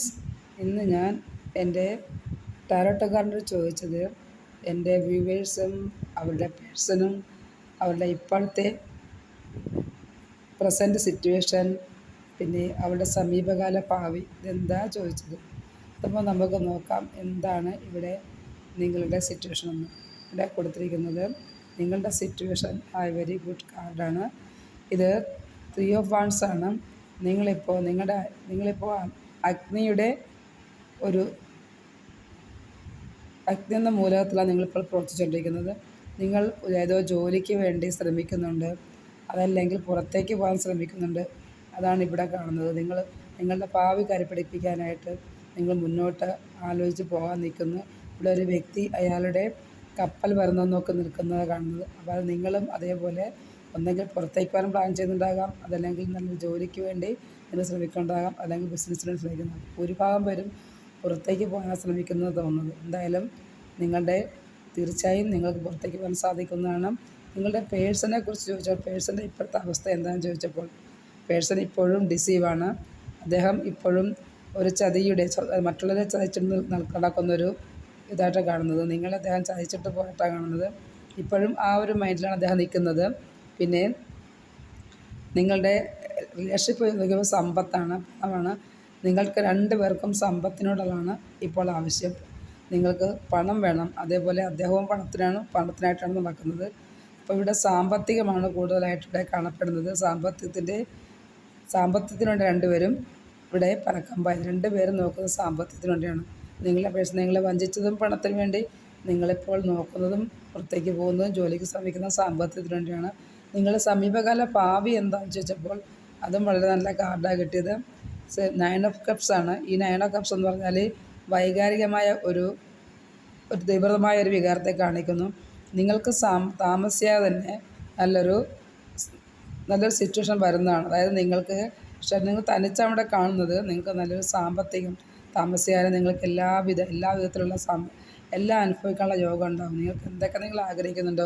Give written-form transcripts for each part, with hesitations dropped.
Friends, ഇന്ന് ഞാൻ എൻ്റെ ടാരോട്ട് കാർഡിനോട് ചോദിച്ചത് എൻ്റെ വ്യൂവേഴ്സും അവരുടെ പേഴ്സണും അവരുടെ ഇപ്പോഴത്തെ പ്രസൻറ്റ് സിറ്റുവേഷൻ, പിന്നെ അവരുടെ സമീപകാല ഭാവി, ഇതെന്താ ചോദിച്ചത്. അപ്പോൾ നമുക്ക് നോക്കാം എന്താണ് ഇവിടെ നിങ്ങളുടെ സിറ്റുവേഷൻ എന്ന്. ഇവിടെ കൊടുത്തിരിക്കുന്നത് നിങ്ങളുടെ സിറ്റുവേഷൻ വെരി ഗുഡ് കാർഡാണ്. ഇത് 3 ഓഫ് വാൺസ് ആണ്. നിങ്ങളിപ്പോൾ അഗ്നി എന്ന മൂലകത്തിലാണ് നിങ്ങളിപ്പോൾ പ്രവർത്തിച്ചുകൊണ്ടിരിക്കുന്നത്. നിങ്ങൾ ഏതോ ജോലിക്ക് വേണ്ടി ശ്രമിക്കുന്നുണ്ട്, അതല്ലെങ്കിൽ പുറത്തേക്ക് പോകാൻ ശ്രമിക്കുന്നുണ്ട്. അതാണ് ഇവിടെ കാണുന്നത്. നിങ്ങളുടെ ഭാവി കരുപിടിപ്പിക്കാനായിട്ട് നിങ്ങൾ മുന്നോട്ട് ആലോചിച്ച് പോകാൻ നിൽക്കുന്നു. ഇവിടെ ഒരു വ്യക്തി അയാളുടെ കപ്പൽ വരുന്നതെന്ന് നോക്കി നിൽക്കുന്നത് കാണുന്നത്. അപ്പോൾ അത് നിങ്ങളും അതേപോലെ ഒന്നെങ്കിൽ പുറത്തേക്ക് പോകാൻ പ്ലാൻ ചെയ്യുന്നുണ്ടാകാം, അതല്ലെങ്കിൽ നല്ലൊരു ജോലിക്ക് വേണ്ടി നിങ്ങൾ ശ്രമിക്കുന്നുണ്ടാകാം, അല്ലെങ്കിൽ ബിസിനസ്സിന് വേണ്ടി ശ്രമിക്കുന്നത്. ഭൂരിഭാഗം പേരും പുറത്തേക്ക് പോകാൻ ശ്രമിക്കുന്നത് തോന്നുന്നത്. എന്തായാലും തീർച്ചയായും നിങ്ങൾക്ക് പുറത്തേക്ക് പോകാൻ സാധിക്കുന്നതാണ്. നിങ്ങളുടെ പേഴ്സണെ കുറിച്ച് ചോദിച്ചാൽ പേഴ്സൻ്റെ ഇപ്പോഴത്തെ അവസ്ഥ എന്താണെന്ന് ചോദിച്ചപ്പോൾ പേഴ്സൺ ഇപ്പോഴും ഡിസീവാണ്. അദ്ദേഹം ഇപ്പോഴും ഒരു മറ്റുള്ളവരെ ചതിച്ചിട്ട് നടക്കുന്നൊരു ഇതായിട്ടാണ് കാണുന്നത്. നിങ്ങളെ അദ്ദേഹം ചതിച്ചിട്ട് പോയിട്ടാണ് കാണുന്നത്. ഇപ്പോഴും ആ ഒരു മൈൻഡിലാണ് അദ്ദേഹം നിൽക്കുന്നത്. പിന്നെ നിങ്ങളുടെ റിലേഷൻഷിപ്പ് നോക്കിയപ്പോൾ സമ്പത്താണ്, പണമാണ്. നിങ്ങൾക്ക് 2 പേർക്കും സമ്പത്തിനോടുള്ളതാണ് ഇപ്പോൾ ആവശ്യം. നിങ്ങൾക്ക് പണം വേണം, അതേപോലെ അദ്ദേഹവും പണത്തിനായിട്ടാണ് നടക്കുന്നത്. അപ്പോൾ ഇവിടെ സാമ്പത്തികമാണ് കൂടുതലായിട്ട് ഇവിടെ കാണപ്പെടുന്നത്. സാമ്പത്തികത്തിന് വേണ്ടി 2 പേരും ഇവിടെ പരക്കമ്പായി 2 പേരും നോക്കുന്നത് സാമ്പത്തികത്തിന് വേണ്ടിയാണ്. നിങ്ങളെ വഞ്ചിച്ചതും പണത്തിന് വേണ്ടി, നിങ്ങളിപ്പോൾ നോക്കുന്നതും പുറത്തേക്ക് പോകുന്നതും ജോലിക്ക് ശ്രമിക്കുന്നതും സാമ്പത്തികത്തിന് വേണ്ടിയാണ്. നിങ്ങളുടെ സമീപകാല ഭാവി എന്താണെന്ന് ചോദിച്ചപ്പോൾ അതും വളരെ നല്ല കാർഡാണ് കിട്ടിയത്. 9 ഓഫ് കപ്സ് ആണ്. ഈ 9 ഓഫ് കപ്സ് എന്ന് പറഞ്ഞാൽ വൈകാരികമായ ഒരു തീവ്രമായ ഒരു വികാരത്തെ കാണിക്കുന്നു. നിങ്ങൾക്ക് താമസിയാതെ തന്നെ നല്ലൊരു സിറ്റുവേഷൻ വരുന്നതാണ്. അതായത് നിങ്ങൾ തനിച്ചവിടെ കാണുന്നത്, നിങ്ങൾക്ക് നല്ലൊരു സാമ്പത്തികം താമസിയാതെ നിങ്ങൾക്ക് എല്ലാ വിധത്തിലുള്ള എല്ലാം അനുഭവിക്കാനുള്ള യോഗം ഉണ്ടാകും. നിങ്ങൾക്ക് എന്തൊക്കെ നിങ്ങൾ ആഗ്രഹിക്കുന്നുണ്ടോ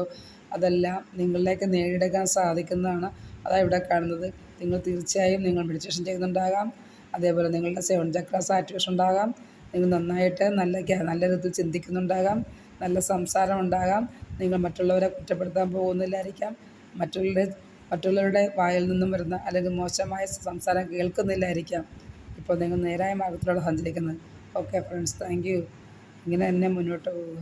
അതെല്ലാം നിങ്ങളിലേക്ക് നേടിയെടുക്കാൻ സാധിക്കുന്നതാണ്. അതാണ് ഇവിടെ കാണുന്നത്. തീർച്ചയായും മെഡിറ്റേഷൻ ചെയ്യുന്നുണ്ടാകാം, അതേപോലെ നിങ്ങളുടെ 7 ചക്രാസ് ആക്ടിവേഷൻ ഉണ്ടാകാം. നിങ്ങൾ നന്നായിട്ട് നല്ല രീതിയിൽ ചിന്തിക്കുന്നുണ്ടാകാം, നല്ല സംസാരം ഉണ്ടാകാം. നിങ്ങൾ മറ്റുള്ളവരെ കുറ്റപ്പെടുത്താൻ പോകുന്നില്ലായിരിക്കാം, മറ്റുള്ളവരുടെ വായിൽ നിന്നും വരുന്ന അല്ലെങ്കിൽ മോശമായ സംസാരം കേൾക്കുന്നില്ലായിരിക്കാം. ഇപ്പോൾ നിങ്ങൾ നേരായ മാർഗത്തിലൂടെ സഞ്ചരിക്കുന്നത്. Okay friends, thank you. ഇങ്ങനെ തന്നെ മുന്നോട്ട് പോവുക.